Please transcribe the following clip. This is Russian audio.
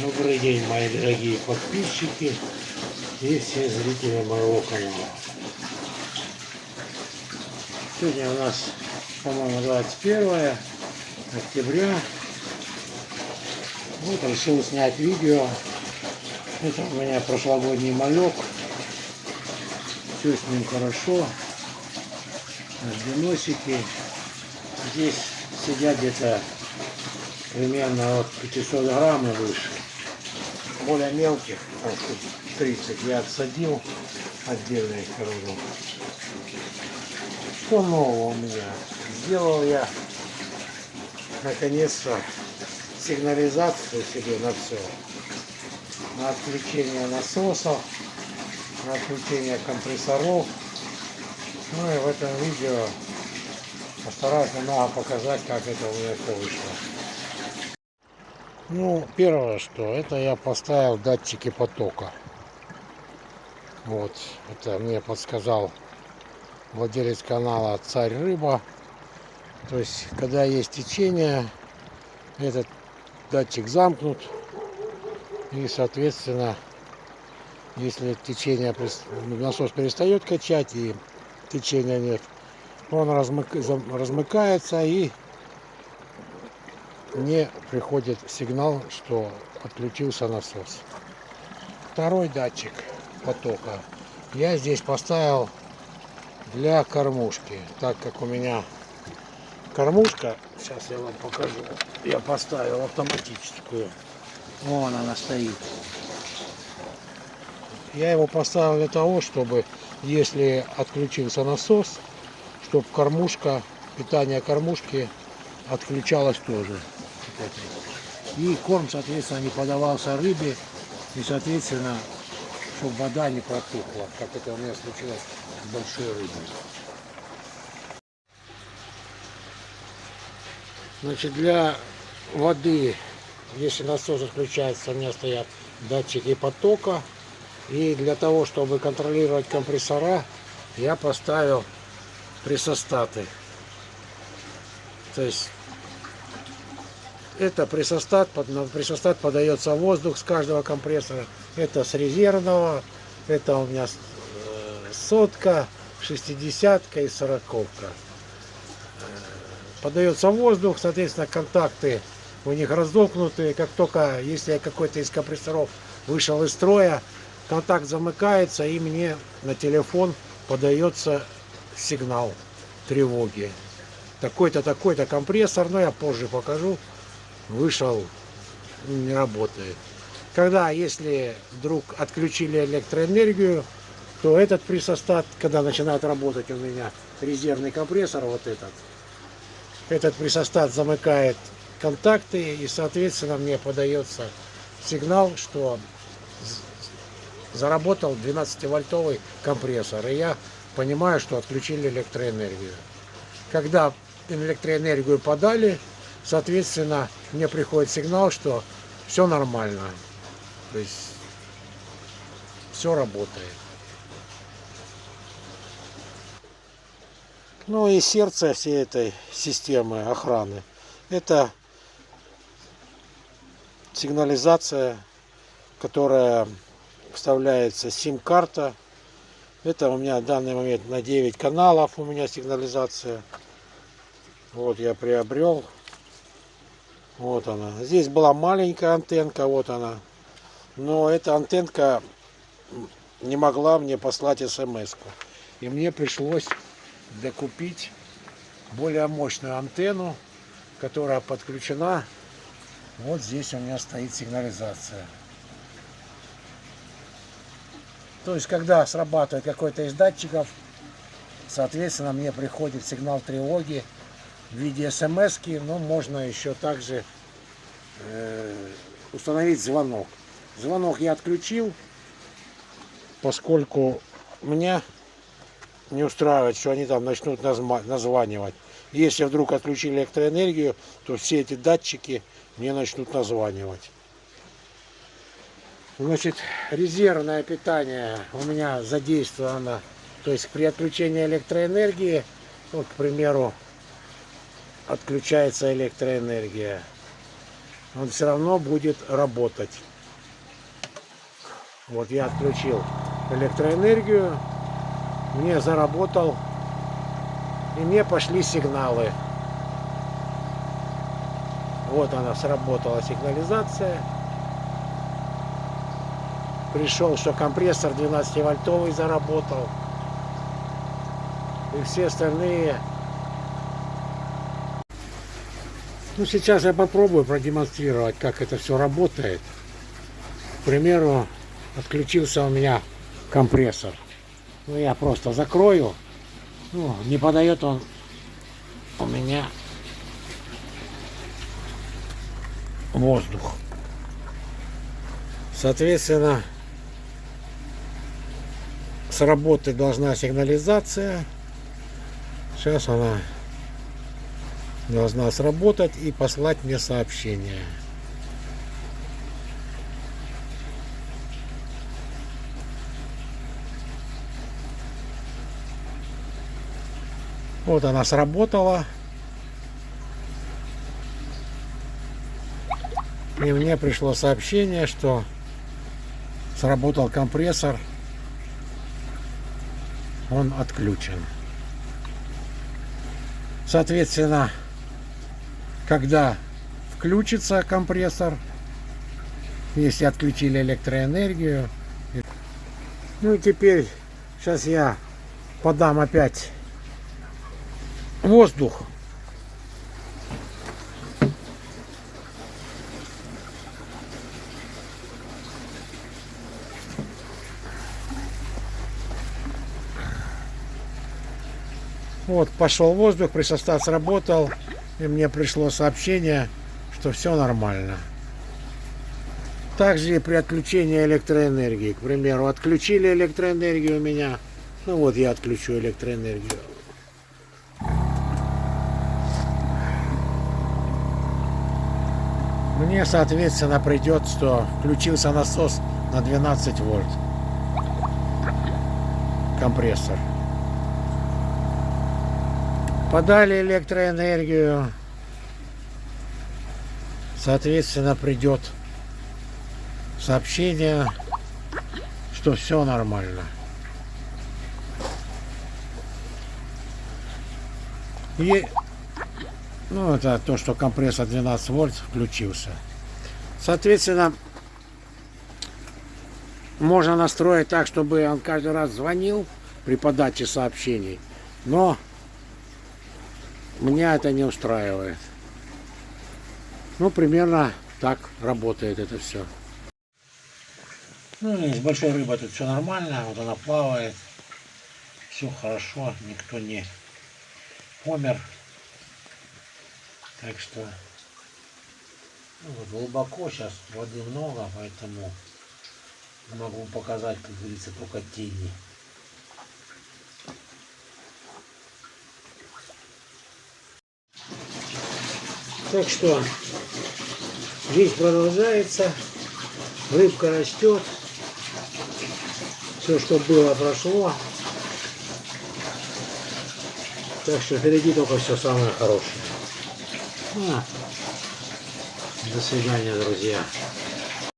Добрый день, мои дорогие подписчики и все зрители моего канала. Сегодня у нас, по-моему, 21 октября. Вот решил снять видео. Это у меня прошлогодний малек. Все с ним хорошо. Альбиносики. Здесь сидят где-то примерно от 500 грамм и выше. Более мелких, 30, я отсадил, отдельно их кормлю. Что нового у меня? Сделал я наконец-то сигнализацию себе на все. На отключение насосов, на отключение компрессоров. Ну и в этом видео постараюсь немного показать, как это у меня все вышло. Ну, первое, что это я поставил датчики потока. Вот, это мне подсказал владелец канала Царь Рыба. То есть, когда есть течение, этот датчик замкнут. И, соответственно, если течение, насос перестает качать и течения нет, он размыкается и мне приходит сигнал, что отключился насос. Второй датчик потока я здесь поставил для кормушки, так как у меня кормушка, сейчас я вам покажу, я поставил автоматическую, вон она стоит. Я его поставил для того, чтобы, если отключился насос, чтобы кормушка, питание кормушки отключалось тоже. И корм, соответственно, не подавался рыбе, и, соответственно, чтобы вода не протухла, как это у меня случилось с большой рыбой. Значит, для воды, если насос отключается, у меня стоят датчики потока. И для того, чтобы контролировать компрессора, я поставил прессостаты. То есть это прессостат, на прессостат подается воздух с каждого компрессора. Это с резервного, это у меня сотка, 60-ка и 40-ка. Подается воздух, соответственно, контакты у них разомкнуты. Как только, если какой-то из компрессоров вышел из строя, контакт замыкается, и мне на телефон подается сигнал тревоги. Такой-то, такой-то компрессор, но я позже покажу, вышел, не работает. Когда, если вдруг отключили электроэнергию, то этот прессостат, когда начинает работать у меня резервный компрессор, вот этот прессостат замыкает контакты, и, соответственно, мне подается сигнал, что заработал 12-вольтовый компрессор, и я понимаю, что отключили электроэнергию. Когда электроэнергию подали, соответственно, мне приходит сигнал, что все нормально, то есть все работает. Ну и сердце всей этой системы охраны — это сигнализация, которая вставляется сим-карта. Это у меня в данный момент на 9 каналов у меня сигнализация. Вот я приобрел. Вот она. Здесь была маленькая антенка, вот она. Но эта антенка не могла мне послать смс-ку. И мне пришлось докупить более мощную антенну, которая подключена. Вот здесь у меня стоит сигнализация. То есть, когда срабатывает какой-то из датчиков, соответственно, мне приходит сигнал тревоги в виде смс-ки, но можно еще также установить звонок. Звонок я отключил, поскольку меня не устраивает, что они там начнут названивать. Если вдруг отключили электроэнергию, то все эти датчики мне начнут названивать. Значит, резервное питание у меня задействовано, то есть при отключении электроэнергии, вот, к примеру, отключается электроэнергия. он все равно будет работать. Вот я отключил электроэнергию, мне заработал, и мне пошли сигналы. Вот она, сработала сигнализация. Пришел, что компрессор 12-вольтовый заработал. И все остальные. Ну, сейчас я попробую продемонстрировать, как это все работает. К примеру, отключился у меня компрессор. Ну, я просто закрою. Ну, не подает он у меня воздух. Соответственно, сработать должна сигнализация. Сейчас она должна сработать и послать мне сообщение. Вот она сработала. И мне пришло сообщение, что сработал компрессор. Он отключен. Соответственно, когда включится компрессор, если отключили электроэнергию. Ну и теперь сейчас я подам опять воздух. Вот, пошел воздух, пресостат сработал, и мне пришло сообщение, что все нормально. Также и при отключении электроэнергии. К примеру, отключили электроэнергию у меня. Ну вот я отключу электроэнергию. Мне, соответственно, придет, что включился насос на 12 вольт. Компрессор. Подали электроэнергию. Соответственно, придет сообщение, что все нормально. И ну, это то, что компрессор 12 вольт включился. Соответственно, можно настроить так, чтобы он каждый раз звонил при подаче сообщений. Но меня это не устраивает. Ну, примерно так работает это все. Ну, и с большой рыбой тут все нормально. Вот она плавает. Все хорошо. Никто не помер. Так что ну, вот глубоко сейчас, воды много, поэтому могу показать, как говорится, только тени. Так что жизнь продолжается, рыбка растет, все, что было, прошло. Так что впереди только все самое хорошее. До свидания, друзья.